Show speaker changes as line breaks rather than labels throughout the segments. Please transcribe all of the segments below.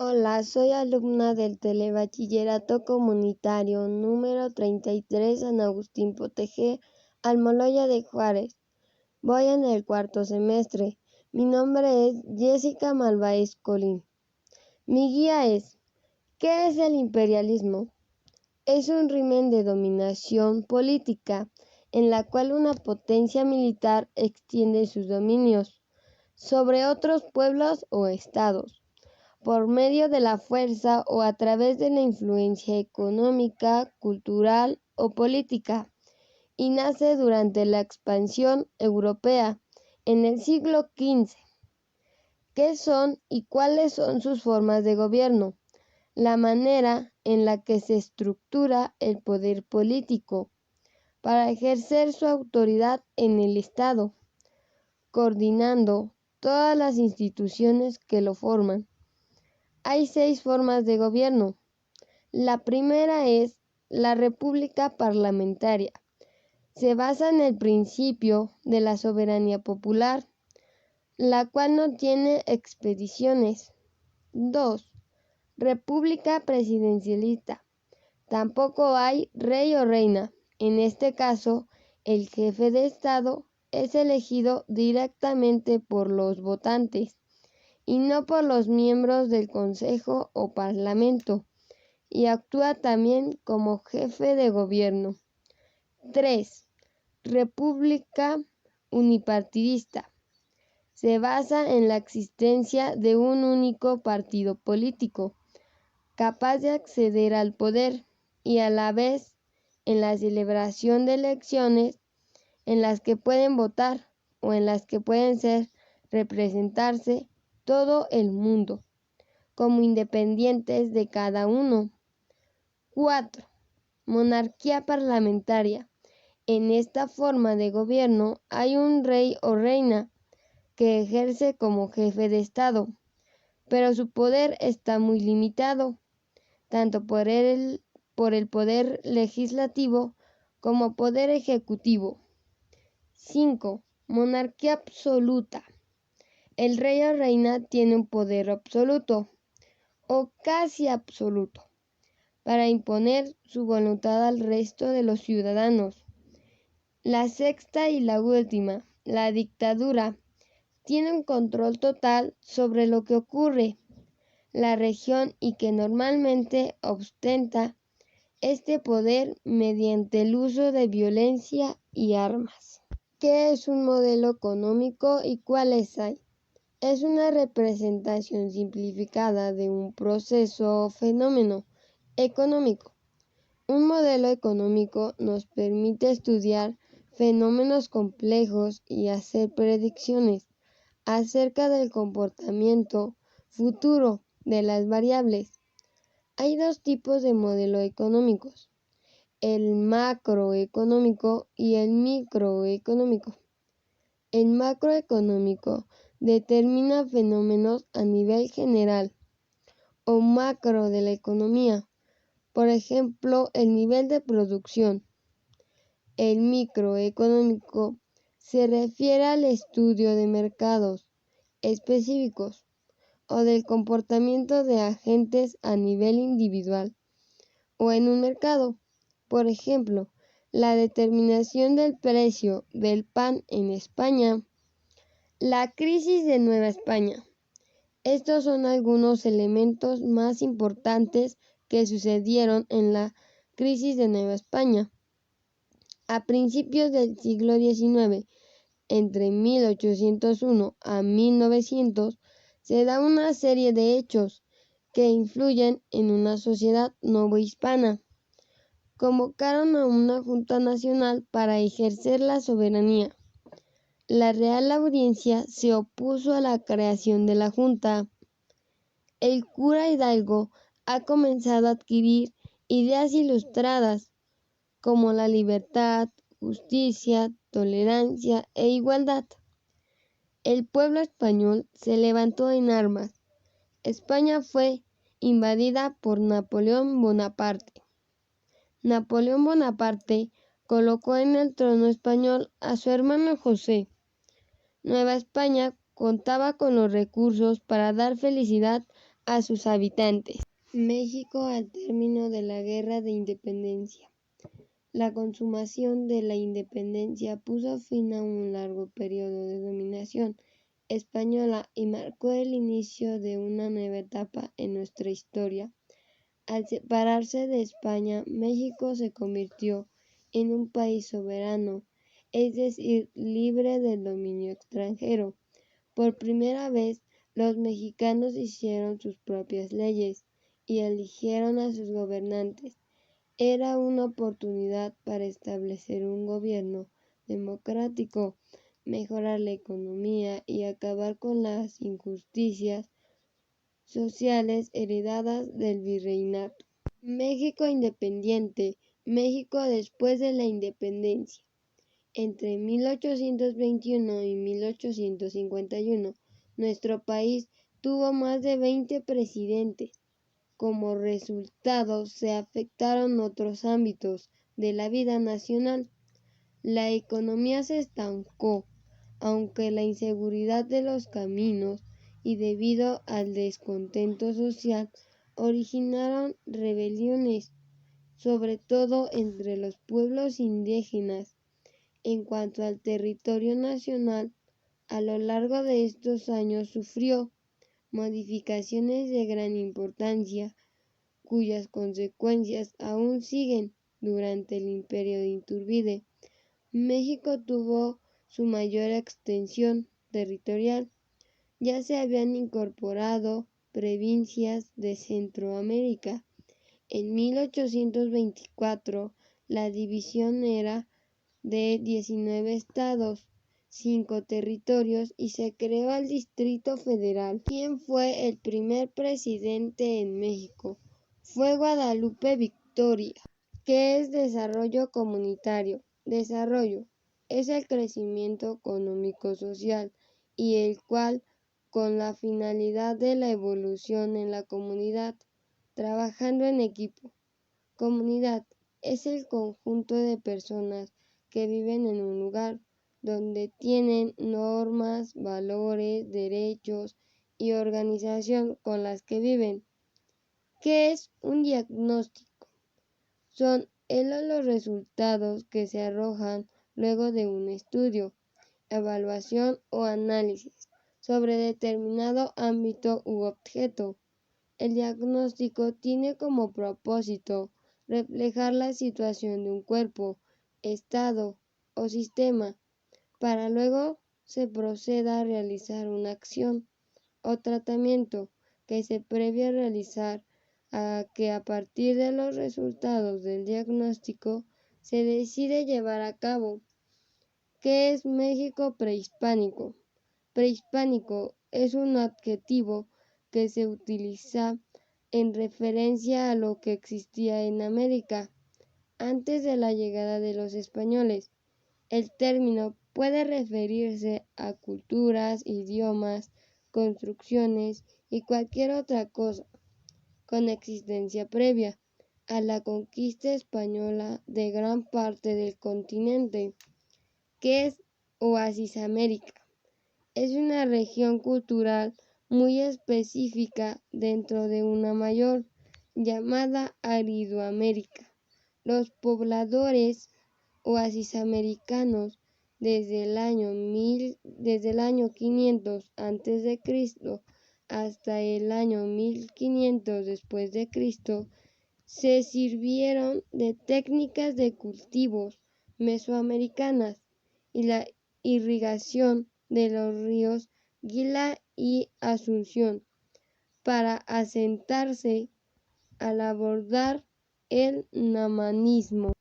Hola, soy alumna del Telebachillerato Comunitario número 33 San Agustín Potejé, Almoloya de Juárez. Voy en el cuarto semestre. Mi nombre es Jessica Malváez Colín. Mi guía es: ¿qué es el imperialismo? Es un régimen de dominación política en la cual una potencia militar extiende sus dominios sobre otros pueblos o estados, por medio de la fuerza o a través de la influencia económica, cultural o política, y nace durante la expansión europea en el siglo XV. ¿Qué son y cuáles son sus formas de gobierno? La manera en la que se estructura el poder político para ejercer su autoridad en el Estado, coordinando todas las instituciones que lo forman. Hay 6 formas de gobierno. La primera es la república parlamentaria. Se basa en el principio de la soberanía popular, la cual no tiene expediciones. 2. República presidencialista. Tampoco hay rey o reina. En este caso, el jefe de Estado es elegido directamente por los votantes y no por los miembros del Consejo o Parlamento, y actúa también como jefe de gobierno. 3. República unipartidista. Se basa en la existencia de un único partido político, capaz de acceder al poder y a la vez en la celebración de elecciones en las que pueden votar o en las que pueden representarse todo el mundo, como independientes de cada uno. 4. Monarquía parlamentaria. En esta forma de gobierno hay un rey o reina que ejerce como jefe de Estado, pero su poder está muy limitado, tanto por el poder legislativo como poder ejecutivo. 5. Monarquía absoluta. El rey o reina tiene un poder absoluto o casi absoluto para imponer su voluntad al resto de los ciudadanos. La sexta y la última, la dictadura, tiene un control total sobre lo que ocurre la región y que normalmente ostenta este poder mediante el uso de violencia y armas. ¿Qué es un modelo económico y cuáles hay? Es una representación simplificada de un proceso o fenómeno económico. Un modelo económico nos permite estudiar fenómenos complejos y hacer predicciones acerca del comportamiento futuro de las variables. Hay 2 tipos de modelos económicos: el macroeconómico y el microeconómico. El macroeconómico determina fenómenos a nivel general o macro de la economía, por ejemplo, el nivel de producción. El microeconómico se refiere al estudio de mercados específicos o del comportamiento de agentes a nivel individual o en un mercado. Por ejemplo, la determinación del precio del pan en España. La crisis de Nueva España. Estos son algunos elementos más importantes que sucedieron en la crisis de Nueva España. A principios del siglo XIX, entre 1801 a 1900, se da una serie de hechos que influyen en una sociedad novohispana. Convocaron a una Junta Nacional para ejercer la soberanía. La Real Audiencia se opuso a la creación de la Junta. El cura Hidalgo ha comenzado a adquirir ideas ilustradas como la libertad, justicia, tolerancia e igualdad. El pueblo español se levantó en armas. España fue invadida por Napoleón Bonaparte. Napoleón Bonaparte colocó en el trono español a su hermano José. Nueva España contaba con los recursos para dar felicidad a sus habitantes. México al término de la Guerra de Independencia. La consumación de la independencia puso fin a un largo periodo de dominación española y marcó el inicio de una nueva etapa en nuestra historia. Al separarse de España, México se convirtió en un país soberano, es decir, libre del dominio extranjero. Por primera vez, los mexicanos hicieron sus propias leyes y eligieron a sus gobernantes. Era una oportunidad para establecer un gobierno democrático, mejorar la economía y acabar con las injusticias sociales heredadas del virreinato. México independiente. México después de la independencia. Entre 1821 y 1851, nuestro país tuvo más de 20 presidentes. Como resultado, se afectaron otros ámbitos de la vida nacional. La economía se estancó, aunque la inseguridad de los caminos y debido al descontento social originaron rebeliones, sobre todo entre los pueblos indígenas. En cuanto al territorio nacional, a lo largo de estos años sufrió modificaciones de gran importancia, cuyas consecuencias aún siguen. Durante el imperio de Iturbide, México tuvo su mayor extensión territorial. Ya se habían incorporado provincias de Centroamérica. En 1824, la división era de 19 estados, 5 territorios y se creó el Distrito Federal. ¿Quién fue el primer presidente en México? Fue Guadalupe Victoria. ¿Qué es desarrollo comunitario? Desarrollo es el crecimiento económico-social y el cual con la finalidad de la evolución en la comunidad, trabajando en equipo. Comunidad es el conjunto de personas que viven en un lugar donde tienen normas, valores, derechos y organización con las que viven. ¿Qué es un diagnóstico? Son los resultados que se arrojan luego de un estudio, evaluación o análisis sobre determinado ámbito u objeto. El diagnóstico tiene como propósito reflejar la situación de un cuerpo, estado o sistema, para luego se proceda a realizar una acción o tratamiento que se previa a realizar que a partir de los resultados del diagnóstico se decide llevar a cabo. ¿Qué es México prehispánico? Prehispánico es un adjetivo que se utiliza en referencia a lo que existía en América antes de la llegada de los españoles. El término puede referirse a culturas, idiomas, construcciones y cualquier otra cosa con existencia previa a la conquista española de gran parte del continente. ¿Qué es Oasis América? Es una región cultural muy específica dentro de una mayor, llamada Aridoamérica. Los pobladores oasisamericanos desde el año 500 a.C. hasta el año 1500 después de Cristo, se sirvieron de técnicas de cultivos mesoamericanas y la irrigación de los ríos Gila y Asunción para asentarse al abordar el namanismo.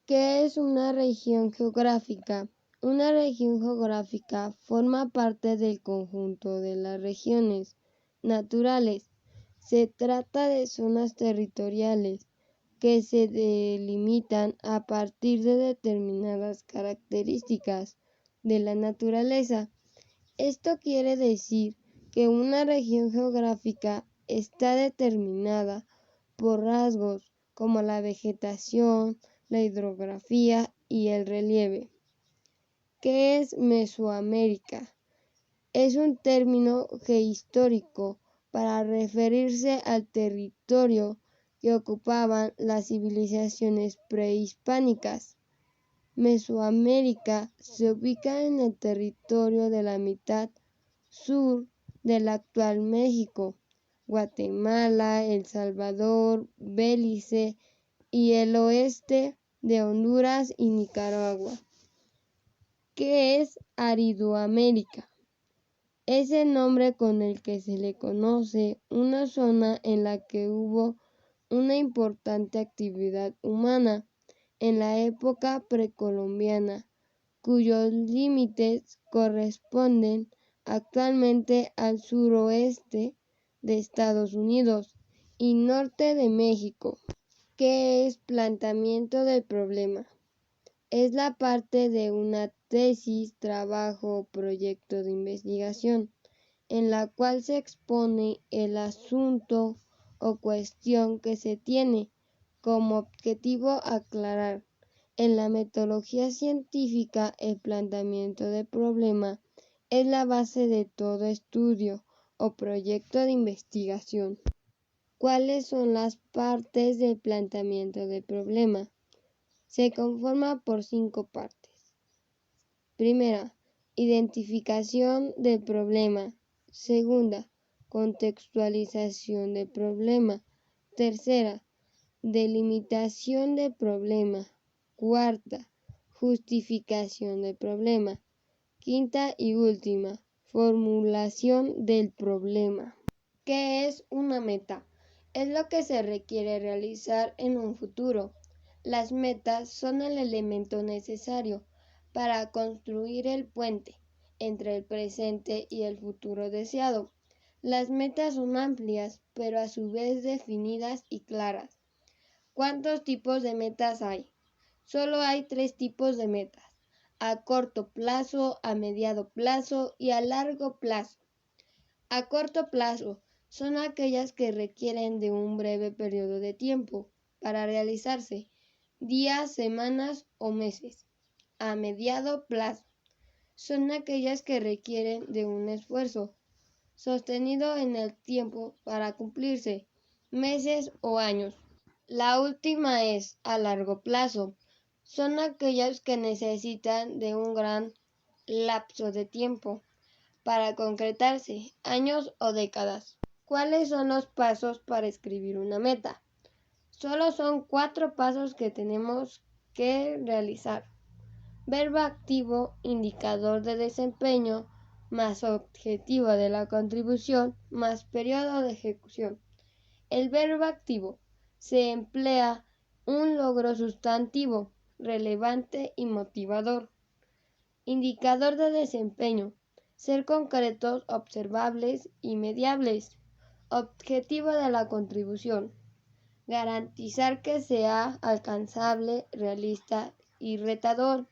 ¿Qué es una región geográfica? Una región geográfica forma parte del conjunto de las regiones naturales. Se trata de zonas territoriales que se delimitan a partir de determinadas características de la naturaleza. Esto quiere decir que una región geográfica está determinada por rasgos como la vegetación, la hidrografía y el relieve. ¿Qué es Mesoamérica? Es un término geohistórico para referirse al territorio que ocupaban las civilizaciones prehispánicas. Mesoamérica se ubica en el territorio de la mitad sur del actual México, Guatemala, El Salvador, Belice y el oeste de Honduras y Nicaragua. ¿Qué es Aridoamérica? Es el nombre con el que se le conoce una zona en la que hubo una importante actividad humana en la época precolombiana, cuyos límites corresponden actualmente al suroeste de Estados Unidos y norte de México. ¿Qué es planteamiento del problema? Es la parte de una tesis, trabajo o proyecto de investigación en la cual se expone el asunto o cuestión que se tiene como objetivo aclarar. En la metodología científica, el planteamiento del problema es la base de todo estudio o proyecto de investigación. ¿Cuáles son las partes del planteamiento del problema? Se conforma por 5 partes. Primera, identificación del problema. Segunda, contextualización del problema. Tercera, delimitación del problema. Cuarta, justificación del problema. Quinta y última, formulación del problema. ¿Qué es una meta? Es lo que se requiere realizar en un futuro. Las metas son el elemento necesario para construir el puente entre el presente y el futuro deseado. Las metas son amplias, pero a su vez definidas y claras. ¿Cuántos tipos de metas hay? Solo hay 3 tipos de metas: a corto plazo, a mediano plazo y a largo plazo. A corto plazo son aquellas que requieren de un breve periodo de tiempo para realizarse, días, semanas o meses. A mediano plazo son aquellas que requieren de un esfuerzo sostenido en el tiempo para cumplirse, meses o años. La última es a largo plazo. Son aquellas que necesitan de un gran lapso de tiempo para concretarse, años o décadas. ¿Cuáles son los pasos para escribir una meta? Solo son 4 pasos que tenemos que realizar. Verbo activo, indicador de desempeño, más objetivo de la contribución, más periodo de ejecución. El verbo activo se emplea un logro sustantivo, relevante y motivador. Indicador de desempeño: ser concretos, observables y mediables. Objetivo de la contribución: garantizar que sea alcanzable, realista y retador.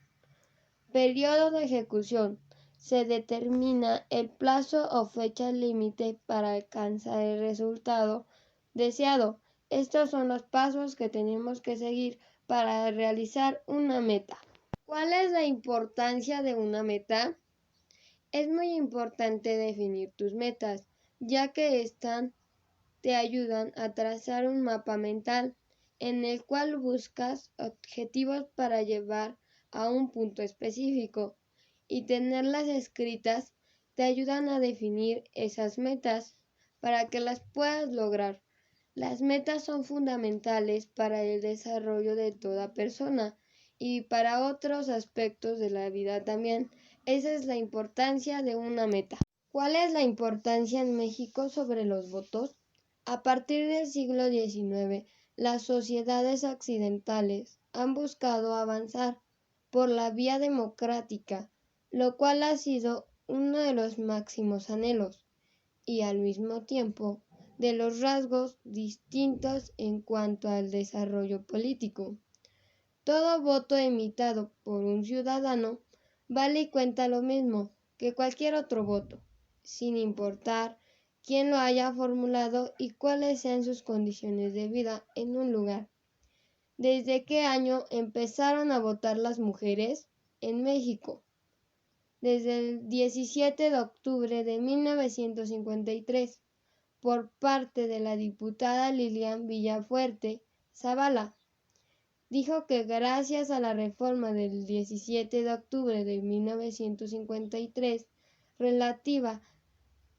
Periodo de ejecución: se determina el plazo o fecha límite para alcanzar el resultado deseado. Estos son los pasos que tenemos que seguir para realizar una meta. ¿Cuál es la importancia de una meta? Es muy importante definir tus metas, ya que estas te ayudan a trazar un mapa mental en el cual buscas objetivos para llevar a un punto específico, y tenerlas escritas te ayudan a definir esas metas para que las puedas lograr. Las metas son fundamentales para el desarrollo de toda persona y para otros aspectos de la vida también. Esa es la importancia de una meta. ¿Cuál es la importancia en México sobre los votos? A partir del siglo XIX, las sociedades occidentales han buscado avanzar por la vía democrática, lo cual ha sido uno de los máximos anhelos y al mismo tiempo de los rasgos distintos en cuanto al desarrollo político. Todo voto emitido por un ciudadano vale y cuenta lo mismo que cualquier otro voto, sin importar quién lo haya formulado y cuáles sean sus condiciones de vida en un lugar. ¿Desde qué año empezaron a votar las mujeres en México? Desde el 17 de octubre de 1953, por parte de la diputada Lilian Villafuerte Zavala. Dijo que gracias a la reforma del 17 de octubre de 1953 relativa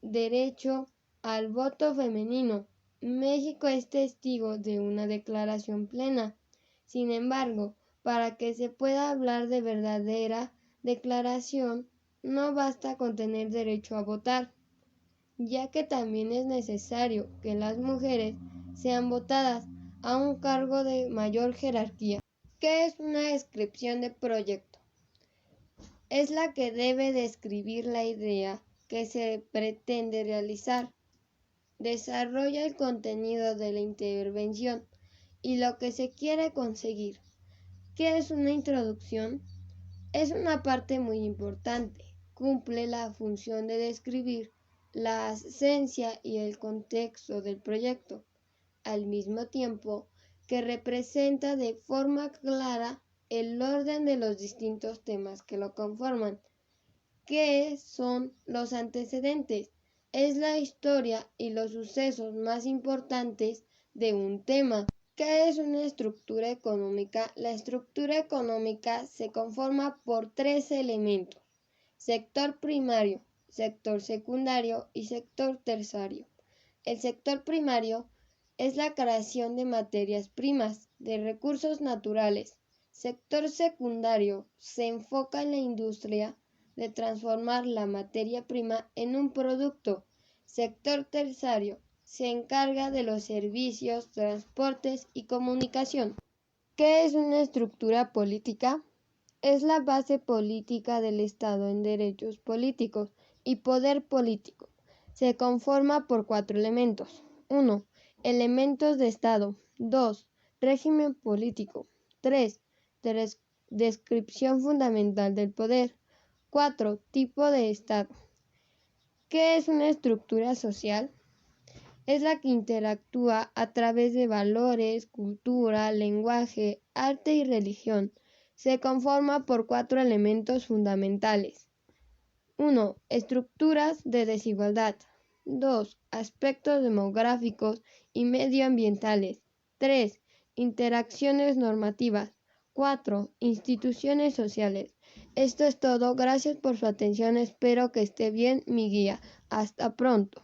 derecho al voto femenino, México es testigo de una declaración plena. Sin embargo, para que se pueda hablar de verdadera declaración, no basta con tener derecho a votar, ya que también es necesario que las mujeres sean votadas a un cargo de mayor jerarquía. ¿Qué es una descripción de proyecto? Es la que debe describir la idea que se pretende realizar, desarrolla el contenido de la intervención y lo que se quiere conseguir. ¿Qué es una introducción? Es una parte muy importante, cumple la función de describir la esencia y el contexto del proyecto, al mismo tiempo que representa de forma clara el orden de los distintos temas que lo conforman. ¿Qué son los antecedentes? Es la historia y los sucesos más importantes de un tema. ¿Qué es una estructura económica? La estructura económica se conforma por tres elementos: sector primario, sector secundario y sector terciario. El sector primario es la creación de materias primas, de recursos naturales. Sector secundario se enfoca en la industria de transformar la materia prima en un producto. Sector terciario se encarga de los servicios, transportes y comunicación. ¿Qué es una estructura política? Es la base política del Estado en derechos políticos y poder político. Se conforma por cuatro elementos. 1. Elementos de Estado. 2. Régimen político. 3. Descripción fundamental del poder. 4. Tipo de Estado. ¿Qué es una estructura social? Es la que interactúa a través de valores, cultura, lenguaje, arte y religión. Se conforma por cuatro elementos fundamentales. 1. Estructuras de desigualdad. 2. Aspectos demográficos y medioambientales. 3. Interacciones normativas. 4. Instituciones sociales. Esto es todo. Gracias por su atención. Espero que esté bien mi guía. Hasta pronto.